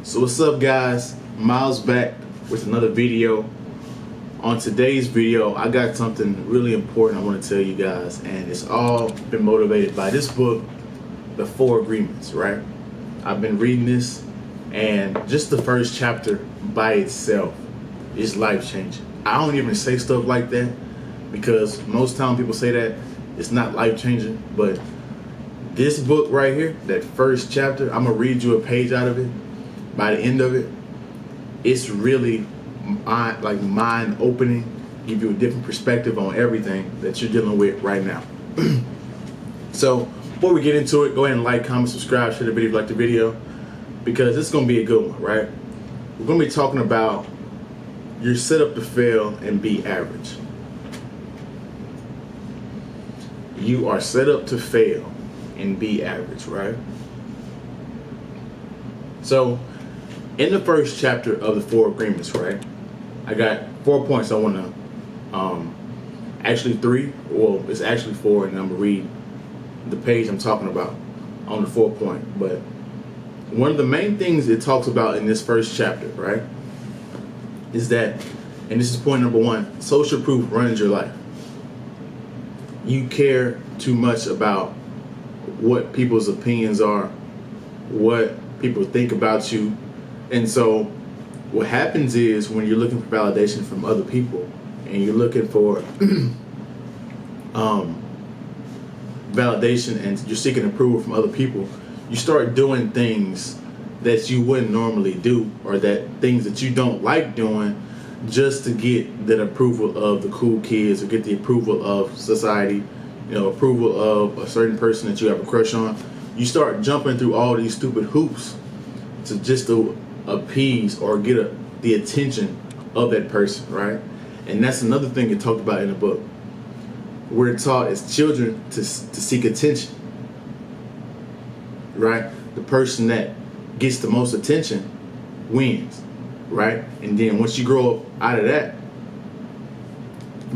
So what's up, guys? Miles back with another video. On today's video, I got something really important I want to tell you guys, and it's all been motivated by this book, The 4 Agreements, right? I've been reading this, and just the first chapter by itself is life-changing. I don't even say stuff like that because most time people say that it's not life-changing, but this book right here, that first chapter, I'm gonna read you a page out of it. By the end of it, it's really mind-opening, give you a different perspective on everything that you're dealing with right now. So before we get into it, go ahead and like, comment, subscribe, share the video if you like the video, because it's gonna be a good one, right? We're gonna be talking about you're set up to fail and be average. You are set up to fail and be average, right? So in the first chapter of the 4 Agreements, right, I got 4 points I want to, actually 3, well, it's actually 4, and I'm going to read the page I'm talking about on the 4th point. But one of the main things it talks about in this first chapter, right, is that, and this is point number 1, social proof runs your life. You care too much about what people's opinions are, what people think about you. And so what happens is when you're looking for validation from other people and you're looking for validation and you're seeking approval from other people, you start doing things that you wouldn't normally do, or that things that you don't like doing, just to get that approval of the cool kids or get the approval of society, you know, approval of a certain person that you have a crush on. You start jumping through all these stupid hoops to just to appease or get the attention of that person, right? And that's another thing it talked about in the book. We're taught as children to seek attention, right? The person that gets the most attention wins, right? And then once you grow up out of that,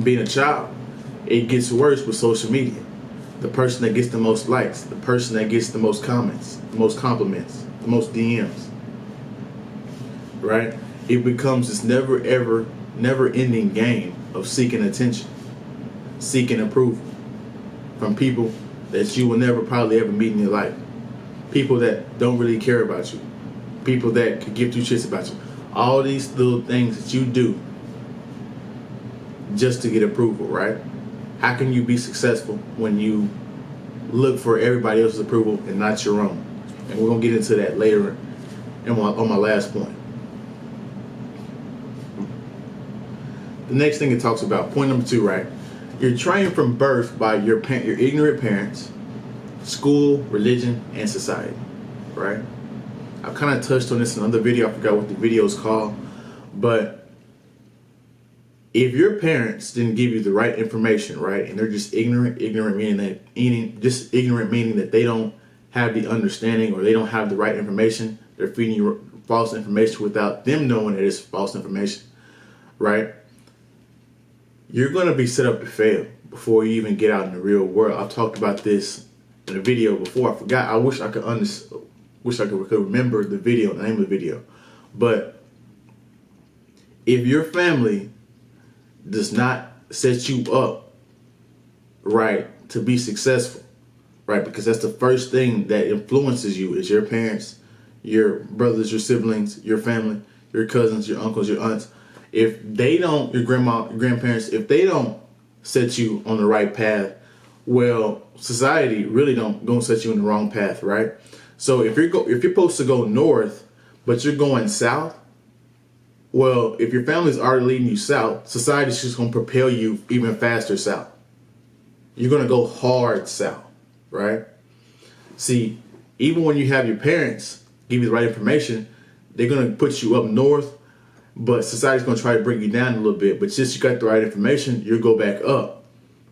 being a child, it gets worse with social media. The person that gets the most likes, the person that gets the most comments, the most compliments, the most DMs, right? It becomes this never ending game of seeking attention, seeking approval from people that you will never probably ever meet in your life. People that don't really care about you. People that could give two shits about you. All these little things that you do just to get approval, right? How can you be successful when you look for everybody else's approval and not your own? And we're going to get into that later on my last point. The next thing it talks about, point number 2, right? You're trained from birth by your ignorant parents, school, religion, and society, right? I've kind of touched on this in another video. I forgot what the video is called. But if your parents didn't give you the right information, right, and they're just ignorant meaning that they don't have the understanding or they don't have the right information, they're feeding you false information without them knowing that it's false information, right? You're going to be set up to fail before you even get out in the real world. I've talked about this in a video before. I forgot. I wish I could remember the video, the name of the video. But if your family does not set you up right to be successful, right, because that's the first thing that influences you is your parents, your brothers, your siblings, your family, your cousins, your uncles, your aunts. If they don't, your grandma, your grandparents, if they don't set you on the right path, well, society really gonna set you in the wrong path, right? So if you're supposed to go north, but you're going south, well, if your family's already leading you south, society's just gonna propel you even faster south. You're gonna go hard south, right? See, even when you have your parents give you the right information, they're gonna put you up north, but society's gonna try to bring you down a little bit. But since you got the right information, you'll go back up.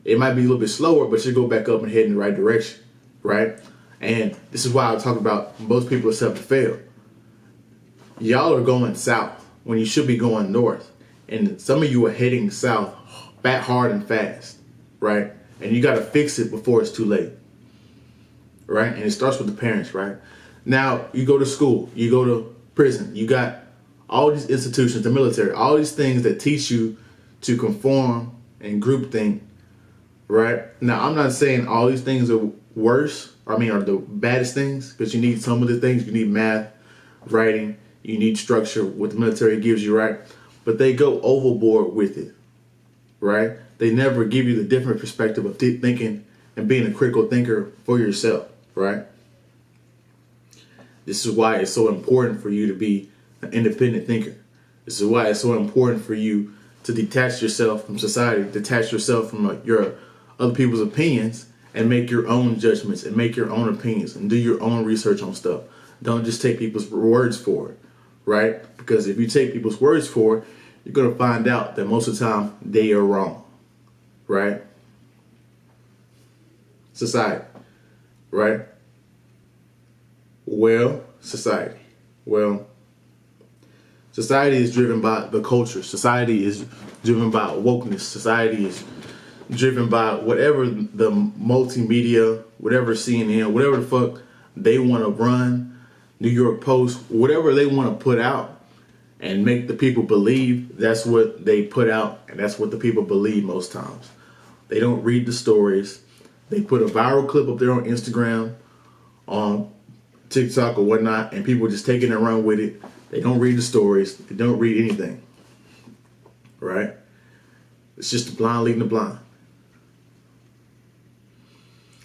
It might be a little bit slower, but you'll go back up and head in the right direction, right? And this is why I talk about most people are set up to fail. Y'all are going south when you should be going north. And some of you are heading south hard and fast, right? And you got to fix it before it's too late, right? And it starts with the parents, right? Now, you go to school, you go to prison. You got all these institutions, the military, all these things that teach you to conform and groupthink, right? Now, I'm not saying all these things are worse, are the baddest things, because you need some of the things. You need math, writing, you need structure, what the military gives you, right? But they go overboard with it, right? They never give you the different perspective of thinking and being a critical thinker for yourself, right? This is why it's so important for you to be an independent thinker. This is why it's so important for you to detach yourself from society, detach yourself from your other people's opinions, and make your own judgments and make your own opinions and do your own research on stuff. Don't just take people's words for it, right? Because if you take people's words for it, you're going to find out that most of the time they are wrong, right? Society, right? Society. Society is driven by the culture. Society is driven by wokeness. Society is driven by whatever the multimedia, whatever CNN, whatever the fuck they want to run, New York Post, whatever they want to put out and make the people believe, that's what they put out, and that's what the people believe most times. They don't read the stories. They put a viral clip up there on Instagram, on TikTok or whatnot, and people just taking and run with it. They don't read the stories. They don't read anything, right? It's just the blind leading the blind.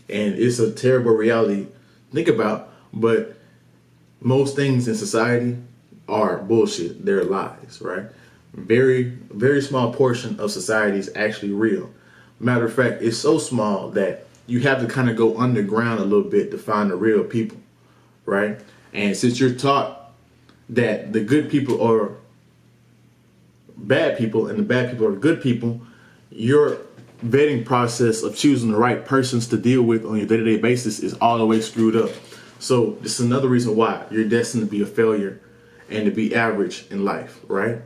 And it's a terrible reality to think about, but most things in society are bullshit. They're lies, right? Very, very small portion of society is actually real. Matter of fact, it's so small that you have to kind of go underground a little bit to find the real people, right? And since you're taught that the good people are bad people and the bad people are good people, your vetting process of choosing the right persons to deal with on your day-to-day basis is all the way screwed up. So this is another reason why you're destined to be a failure and to be average in life, right?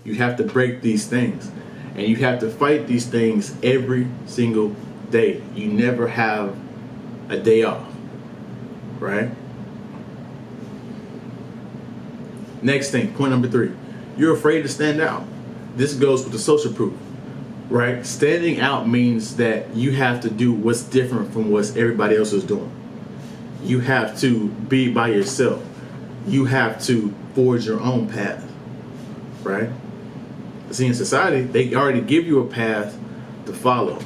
You have to break these things, and you have to fight these things every single day. You never have a day off, right? Next thing, point number 3, you're afraid to stand out. This goes with the social proof, right? Standing out means that you have to do what's different from what everybody else is doing. You have to be by yourself. You have to forge your own path, right? See, in society, they already give you a path to follow,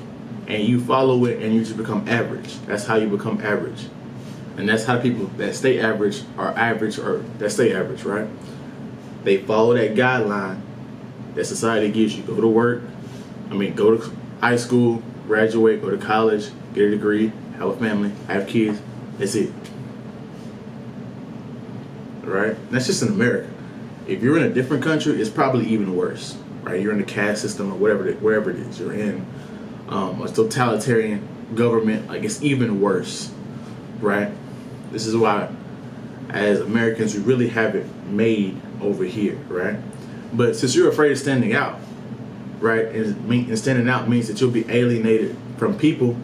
and you follow it and you just become average. That's how you become average. And that's how people that stay average are average, or that stay average, right? They follow that guideline that society gives you. Go to work, go to high school, graduate, go to college, get a degree, have a family, have kids. That's it. Right? That's just in America. If you're in a different country, it's probably even worse, right? You're in the caste system or wherever it is. You're in a totalitarian government, like it's even worse, right? This is why, as Americans, we really have it made over here, right? But since you're afraid of standing out, right, and standing out means that you'll be alienated from people,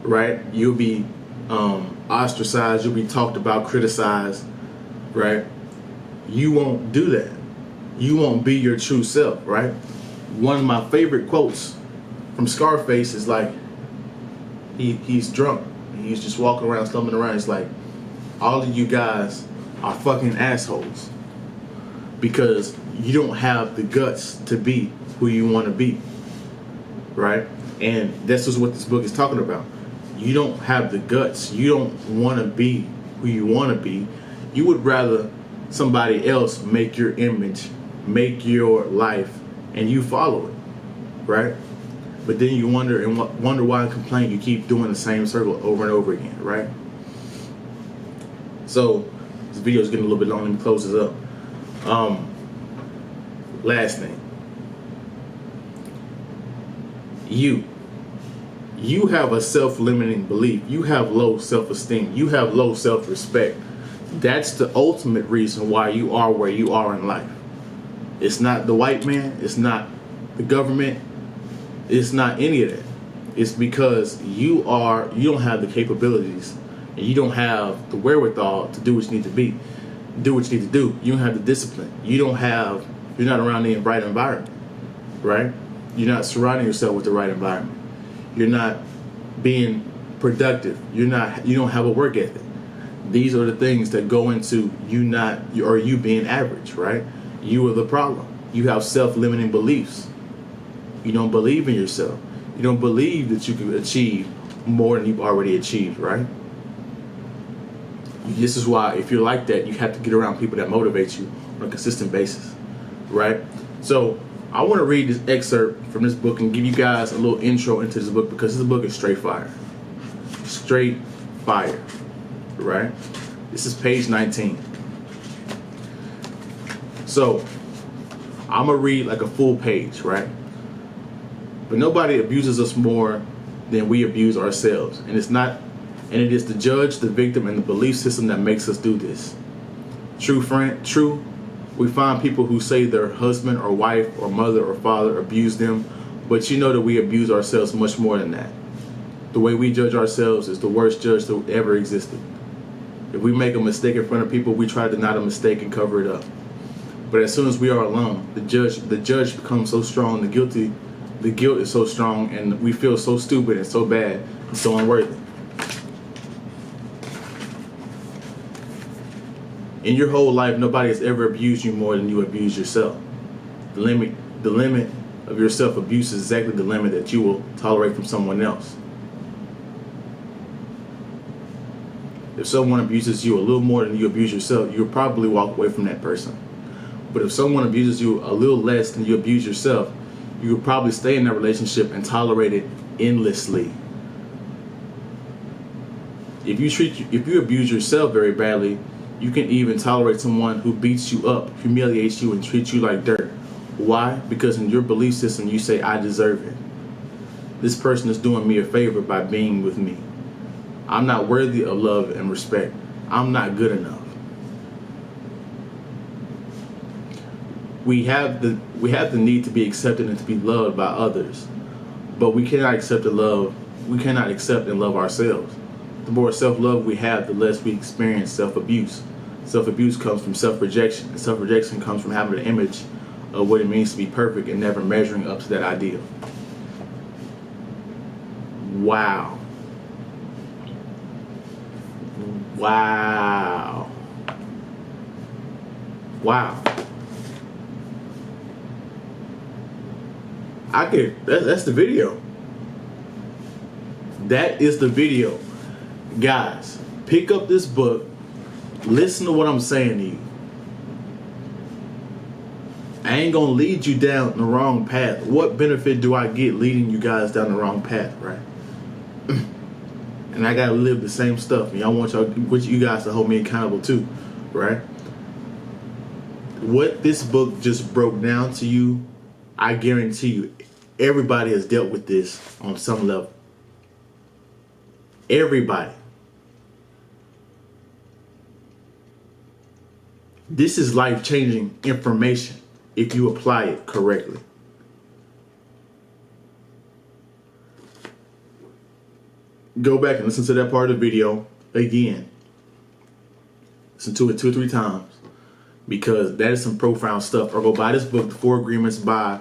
right? You'll be ostracized, you'll be talked about, criticized, right? You won't do that. You won't be your true self, right? One of my favorite quotes from Scarface is like, he's drunk. He's just walking around, stumbling around. It's like, all of you guys are fucking assholes because you don't have the guts to be who you want to be, right? And this is what this book is talking about. You don't have the guts. You don't want to be who you want to be. You would rather somebody else make your image, make your life, and you follow it, right? But then you wonder why and complain you keep doing the same circle over and over again, right? So this video is getting a little bit long. Let me close this up. Last thing. You have a self-limiting belief. You have low self-esteem. You have low self-respect. That's the ultimate reason why you are where you are in life. It's not the white man. It's not the government. It's not any of that. It's because you don't have the capabilities and you don't have the wherewithal to do what you need to be. do what you need to do. You don't have the discipline. You're not around the right environment, right? You're not surrounding yourself with the right environment. You're not being productive. You don't have a work ethic. These are the things that go into you being average, right? You are the problem. You have self-limiting beliefs. You don't believe in yourself. You don't believe that you can achieve more than you've already achieved, right? This is why, if you're like that, you have to get around people that motivate you on a consistent basis, right? So I want to read this excerpt from this book and give you guys a little intro into this book, because this book is straight fire. Straight fire, right? This is page 19. So I'm going to read like a full page, right? But nobody abuses us more than we abuse ourselves. And it is the judge, the victim, and the belief system that makes us do this. True, we find people who say their husband or wife or mother or father abused them, but you know that we abuse ourselves much more than that. The way we judge ourselves is the worst judge that ever existed. If we make a mistake in front of people, we try to deny the mistake and cover it up. But as soon as we are alone, the judge becomes so strong, the guilt is so strong, and we feel so stupid and so bad and so unworthy. In your whole life, nobody has ever abused you more than you abuse yourself. The limit of your self-abuse is exactly the limit that you will tolerate from someone else. If someone abuses you a little more than you abuse yourself, you'll probably walk away from that person. But if someone abuses you a little less than you abuse yourself, you will probably stay in that relationship and tolerate it endlessly. If you abuse yourself very badly, you can even tolerate someone who beats you up, humiliates you, and treats you like dirt. Why? Because in your belief system, you say, I deserve it. This person is doing me a favor by being with me. I'm not worthy of love and respect. I'm not good enough. We have the need to be accepted and to be loved by others, but we cannot accept and love ourselves. The more self-love we have, the less we experience self-abuse. Self-abuse comes from self-rejection, and self-rejection comes from having an image of what it means to be perfect and never measuring up to that ideal. Wow. Wow. Wow. That's the video. That is the video. Guys, pick up this book. Listen to what I'm saying to you. I ain't gonna lead you down the wrong path. What benefit do I get leading you guys down the wrong path, right? And I gotta live the same stuff. And I want you guys to hold me accountable too, right? What this book just broke down to you, I guarantee you, everybody has dealt with this on some level. Everybody. This is life-changing information if you apply it correctly. Go back and listen to that part of the video again. Listen to it 2 or 3 times, because that is some profound stuff. Or go buy this book, The 4 Agreements by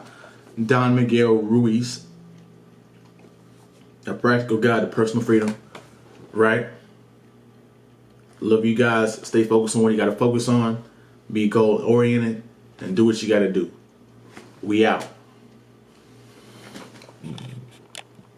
Don Miguel Ruiz. A Practical Guide to Personal Freedom. Right? Love you guys. Stay focused on what you got to focus on. Be goal oriented and do what you got to do. We out.